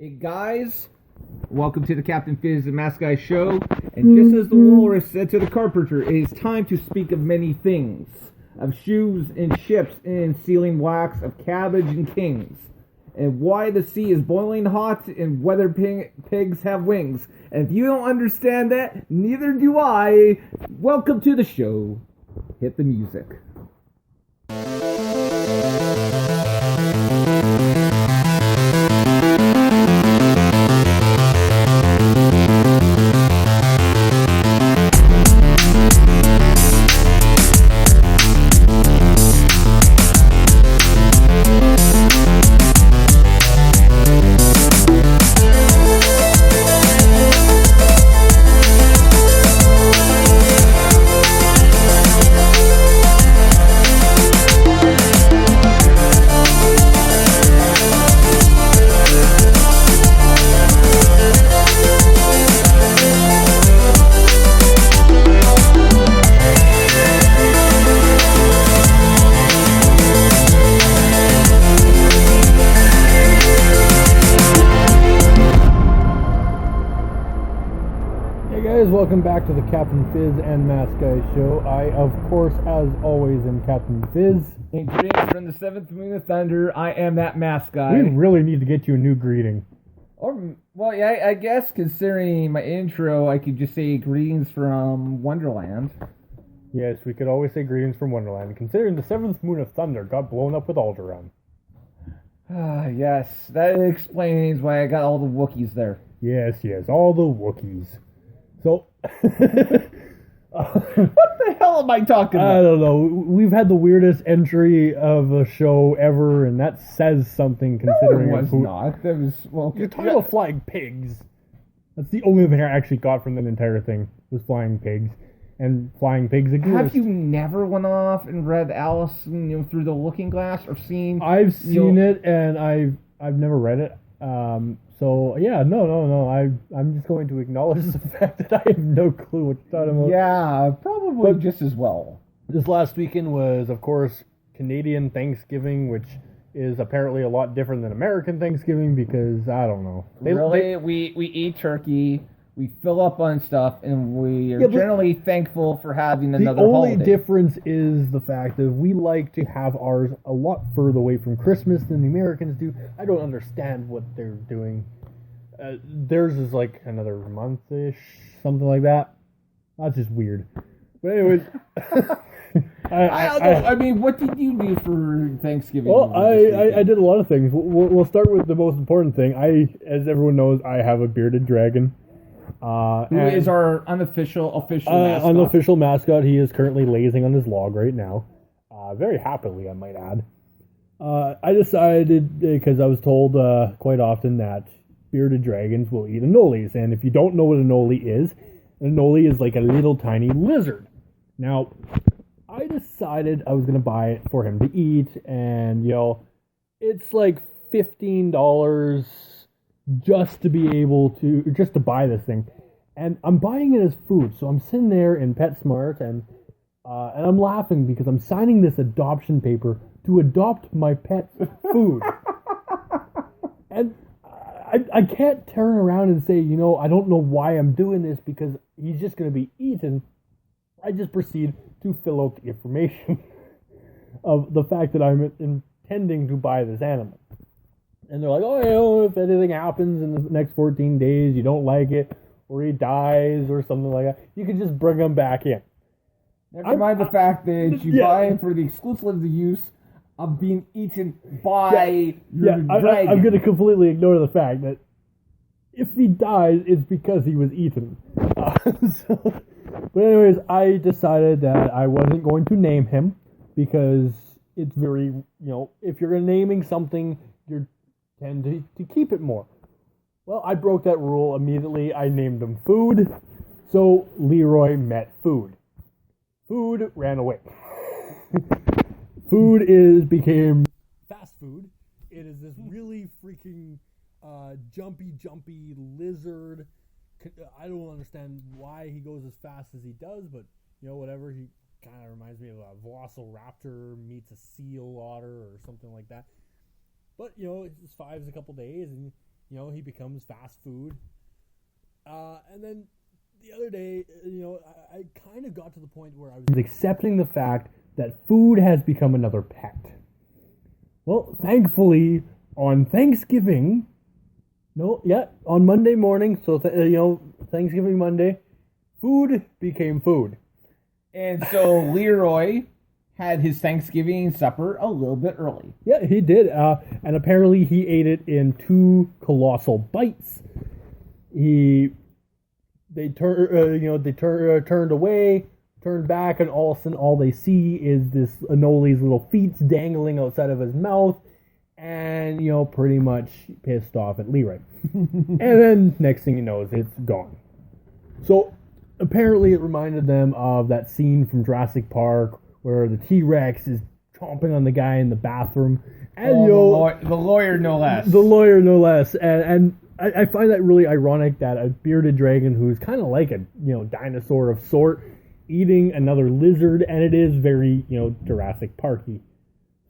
Hey guys, welcome to the Captain Fizz and Mask Guy show. And just as the walrus said to the carpenter, it is time to speak of many things. Of shoes and ships and sealing wax, of cabbage and kings. And why the sea is boiling hot and whether pigs have wings. And if you don't understand that, neither do I. Welcome to the show. Hit the music. Welcome back to the Captain Fizz and Mask Guy show. I, of course, as always, am Captain Fizz. And greetings from the seventh moon of thunder. I am that mask guy. We really need to get you a new greeting. Or, well, yeah, I guess considering my intro, I could just say greetings from Wonderland. Yes, we could always say greetings from Wonderland, considering the seventh moon of thunder got blown up with Alderaan. Yes, that explains why I got all the Wookiees there. Yes, all the Wookiees. So, what the hell am I talking about? I don't know. We've had the weirdest entry of a show ever, and that says something considering. No, it was not. That was, well, you're talking about flying pigs. That's the only thing I actually got from that entire thing was flying pigs, and flying pigs exist. Have you never went off and read Alice, Through the Looking Glass, or seen? I've seen it, and I've never read it. So, yeah, no. I'm just going to acknowledge the fact that I have no clue what you're talking about. Yeah, probably but just as well. This last weekend was, of course, Canadian Thanksgiving, which is apparently a lot different than American Thanksgiving because, I don't know. We eat turkey, we fill up on stuff, and we are generally thankful for having another holiday. The only difference is the fact that we like to have ours a lot further away from Christmas than the Americans do. I don't understand what they're doing. Theirs is like another month-ish, something like that. That's just weird. But anyways... I mean, what did you do for Thanksgiving? Well, I did a lot of things. We'll start with the most important thing. As everyone knows, I have a bearded dragon. Who is our official mascot. Unofficial mascot. He is currently lazing on his log right now. Very happily, I might add. I decided, because I was told quite often that bearded dragons will eat anoles. And if you don't know what anole is like a little tiny lizard. Now, I decided I was going to buy it for him to eat. And, it's like $15 just to buy this thing. And I'm buying it as food. So I'm sitting there in PetSmart and I'm laughing because I'm signing this adoption paper to adopt my pet's food. And I can't turn around and say, I don't know why I'm doing this because he's just going to be eaten. I just proceed to fill out the information of the fact that I'm intending to buy this animal. And they're like, if anything happens in the next 14 days, you don't like it, or he dies, or something like that, you can just bring him back in. Never mind the fact that you buy him for the exclusive use of being eaten by your dragon. I'm going to completely ignore the fact that if he dies, it's because he was eaten. But anyways, I decided that I wasn't going to name him, because it's very, if you're naming something, you tend to keep it more. Well, I broke that rule immediately. I named him Food, so Leroy met Food. Food ran away. Food became fast food. It is this really freaking jumpy lizard. I don't understand why he goes as fast as he does, but whatever. He kind of reminds me of a velociraptor meets a seal otter or something like that. But, his 5's a couple days, and he becomes fast food. And then the other day, I kind of got to the point where I was accepting the fact that food has become another pet. Well, thankfully, on Thanksgiving, on Monday morning, so, Thanksgiving Monday, food became food. And so Leroy had his Thanksgiving supper a little bit early. Yeah, he did, and apparently he ate it in 2 colossal bites. They turned away, turned back, and all of a sudden all they see is this Anoli's little feet dangling outside of his mouth, and pretty much pissed off at Leroy. And then next thing you know, it's gone. So apparently it reminded them of that scene from Jurassic Park where the T-Rex is chomping on the guy in the bathroom. And the lawyer no less. The lawyer no less. And I find that really ironic that a bearded dragon who's kind of like a dinosaur of sort eating another lizard, and it is very Jurassic Parky.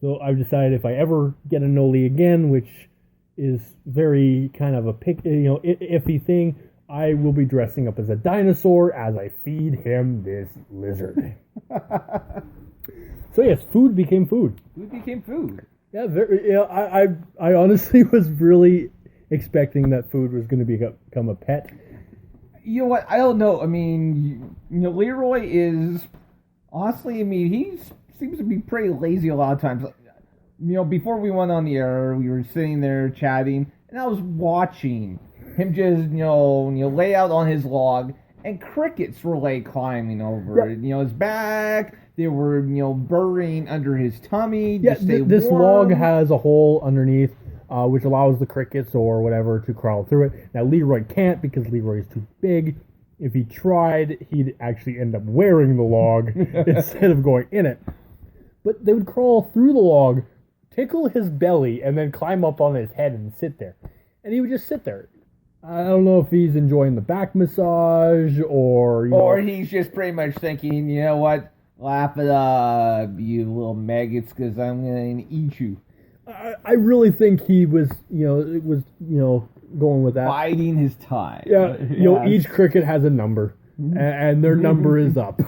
So I've decided if I ever get a Noli again, which is very kind of a iffy thing, I will be dressing up as a dinosaur as I feed him this lizard. So yes, food became food. Food became food. Yeah, I honestly was really expecting that food was going to become a pet. You know what? I don't know. I mean, Leroy is honestly. I mean, he seems to be pretty lazy a lot of times. Before we went on the air, we were sitting there chatting, and I was watching him just lay out on his log, and crickets were like climbing over his back. They were burrowing under his tummy. Yeah, this log has a hole underneath, which allows the crickets or whatever to crawl through it. Now Leroy can't because Leroy is too big. If he tried, he'd actually end up wearing the log instead of going in it. But they would crawl through the log, tickle his belly, and then climb up on his head and sit there. And he would just sit there. I don't know if he's enjoying the back massage or he's just pretty much thinking, you know what, laugh it up, you little maggots, because I'm going to eat you. I really think he was, going with that. Biding his time. Yeah, each cricket has a number, and their number is up.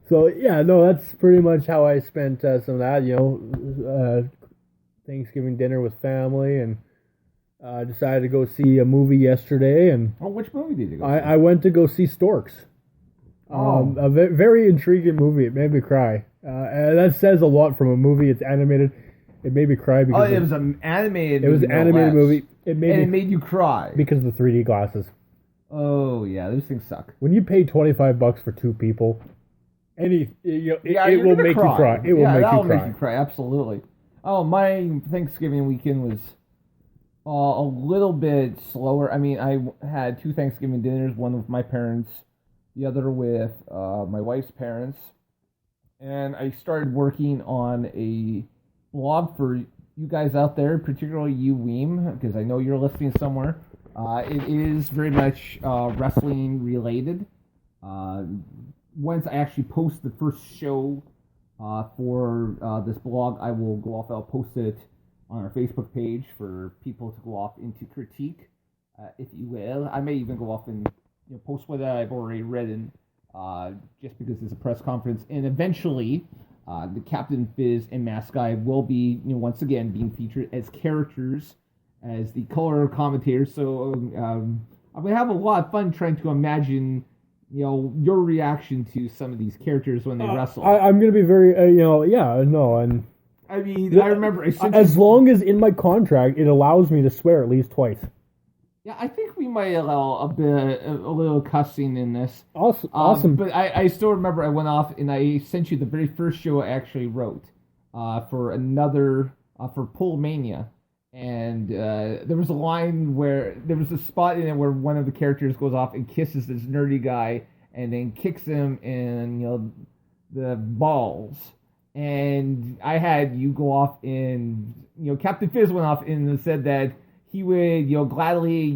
So, that's pretty much how I spent some of that, Thanksgiving dinner with family, and decided to go see a movie yesterday. And which movie did you go see? I went to go see Storks. A very intriguing movie. It made me cry. And that says a lot from a movie. It's animated. It made me cry because it was an animated. It was an animated movie. It made you cry because of the 3D glasses. Oh yeah, those things suck. When you pay $25 for 2 people, it will make you cry. It will make you cry. Absolutely. Oh, my Thanksgiving weekend was a little bit slower. I mean, I had 2 Thanksgiving dinners. One with my parents, the other with my wife's parents, and I started working on a blog for you guys out there, particularly you, Weem, because I know you're listening somewhere. It is very much wrestling related. Once I actually post the first show for this blog, I will go off. I'll post it on our Facebook page for people to go off into critique, if you will. I may even go off and post what I've already written, just because it's a press conference. And eventually, the Captain Fizz and Mask Guy will be, once again, being featured as characters, as the color commentators. So I'm going to have a lot of fun trying to imagine, your reaction to some of these characters when they wrestle. I'm going to be very, and... I mean, I remember... As long as in my contract, it allows me to swear at least twice. Yeah, I think we might allow a little cussing in this. Awesome. But I still remember I went off and I sent you the very first show I actually wrote for another, for Pullmania. And there was a line where, there was a spot in it where one of the characters goes off and kisses this nerdy guy and then kicks him in, the balls. And I had you go off and, Captain Fizz went off and said that he would, gladly,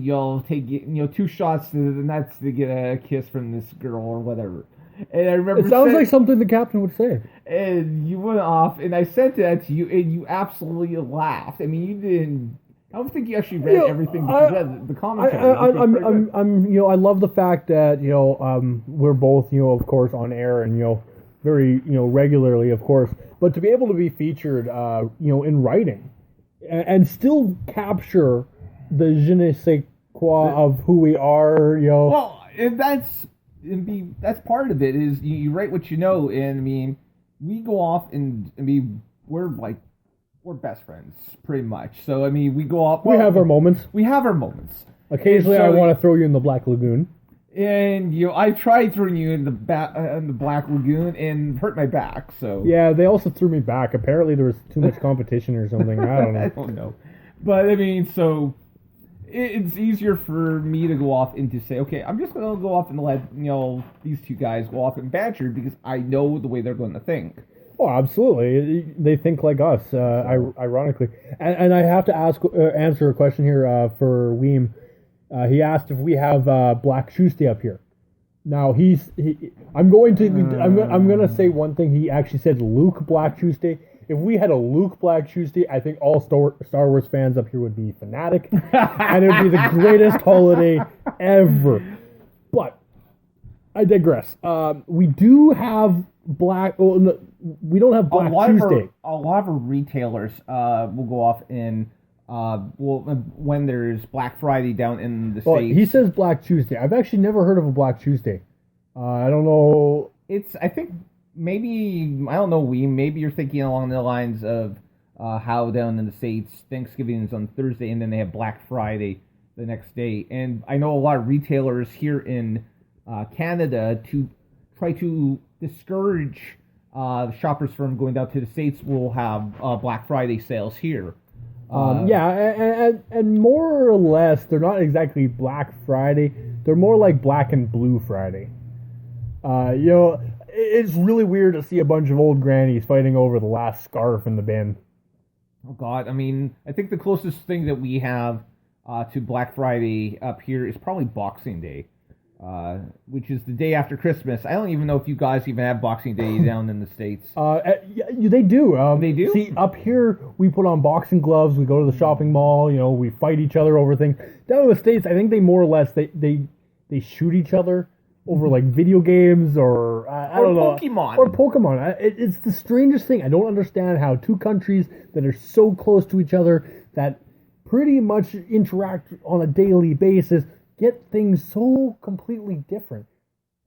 take, 2 shots to the nuts to get a kiss from this girl or whatever. And I remember... It sounds like something the captain would say. And you went off, and I sent that to you, and you absolutely laughed. I mean, you didn't... I don't think you actually read everything that you read. The commentary. I love the fact that we're both of course on air and very regularly, of course, but to be able to be featured in writing and still capture the je ne sais quoi of who we are. Well, that's part of it. Is you write what you know, and I mean, we go off and we're best friends, pretty much. So, I mean, we go off... We have our moments. We have our moments. Occasionally, I want to throw you in the Black Lagoon. And, I tried throwing you in the Black Lagoon and hurt my back, so... Yeah, they also threw me back. Apparently, there was too much competition or something. I don't know. I don't know. But, I mean, so... It's easier for me to go off and to say, okay, I'm just going to go off and let, these two guys go off and banter because I know the way they're going to think. Oh, absolutely. They think like us, ironically. And I have to answer a question here for Weem. He asked if we have Black Tuesday up here. Now I'm going to say one thing. He actually said Luke Black Tuesday. If we had a Luke Black Tuesday, I think all Star Wars fans up here would be fanatic, and it would be the greatest holiday ever. But I digress. We do have Black. Well, no, we don't have Black Tuesday. A lot of our retailers will go off in when there's Black Friday down in the States. He says Black Tuesday. I've actually never heard of a Black Tuesday. I don't know. I think maybe, I don't know, maybe you're thinking along the lines of how down in the States Thanksgiving is on Thursday and then they have Black Friday the next day. And I know a lot of retailers here in Canada, to try to discourage shoppers from going down to the States, will have Black Friday sales here. And more or less, they're not exactly Black Friday. They're more like Black and Blue Friday. It's really weird to see a bunch of old grannies fighting over the last scarf in the bin. Oh, God. I mean, I think the closest thing that we have to Black Friday up here is probably Boxing Day, which is the day after Christmas. I don't even know if you guys even have Boxing Day down in the States. They do. They do? See, up here, we put on boxing gloves, we go to the shopping mall, we fight each other over things. Down in the States, I think they more or less, they shoot each other over like video games or I don't know. Pokemon. Or Pokemon. It's the strangest thing. I don't understand how two countries that are so close to each other, that pretty much interact on a daily basis, get things so completely different.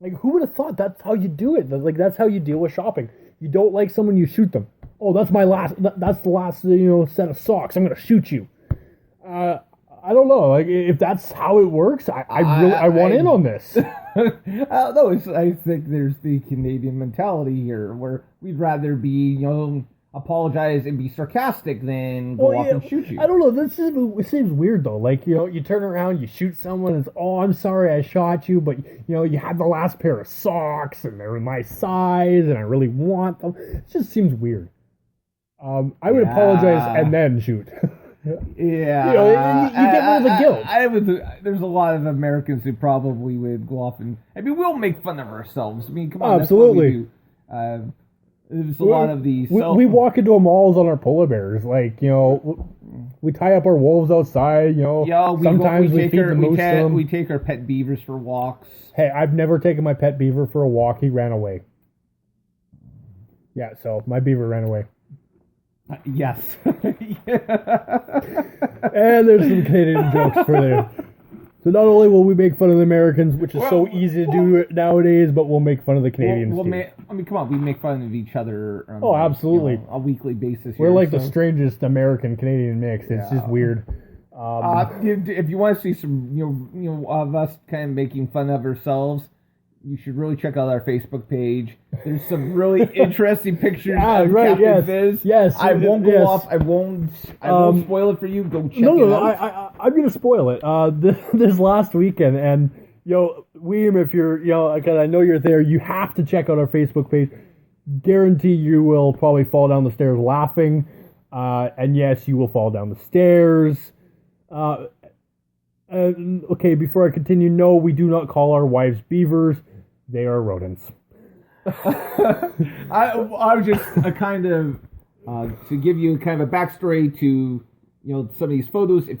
Like, who would have thought that's how you do it? Like, that's how you deal with shopping. You don't like someone, you shoot them. Oh, that's the last set of socks. I'm gonna shoot you. I don't know. Like, if that's how it works, I want in on this. I don't know. I think there's the Canadian mentality here, where we'd rather be, apologize and be sarcastic than go off and shoot you. I don't know. It seems weird though. Like, you turn around, you shoot someone, and it's, oh, I'm sorry I shot you, but you had the last pair of socks and they're my size and I really want them. It just seems weird. I would apologize and then shoot. Yeah, you get rid of the guilt. There's a lot of Americans who probably would go off and we'll make fun of ourselves. I mean, come on, absolutely. That's what we do. There's a lot of these. We walk into a malls on our polar bears, like we tie up our wolves outside. Sometimes we feed the moose them. We take our pet beavers for walks. Hey, I've never taken my pet beaver for a walk. He ran away. Yeah, so my beaver ran away. Yes. And there's some Canadian jokes for there. So not only will we make fun of the Americans, which is so easy to do nowadays, but we'll make fun of the Canadians too. Come on, we make fun of each other. Absolutely, a weekly basis. We're like the strangest American-Canadian mix. It's just weird. If you want to see some, of us kind of making fun of ourselves, you should really check out our Facebook page. There's some really interesting pictures of Captain Fizz. Yes. I won't go off. I won't spoil it for you. Go check it out. I'm going to spoil it. This last weekend, and Weem, if you're, because I know you're there, you have to check out our Facebook page. Guarantee you will probably fall down the stairs laughing, and yes, you will fall down the stairs. Okay, before I continue, no, we do not call our wives beavers. They are rodents. I was just a kind of to give you kind of a backstory to some of these photos. If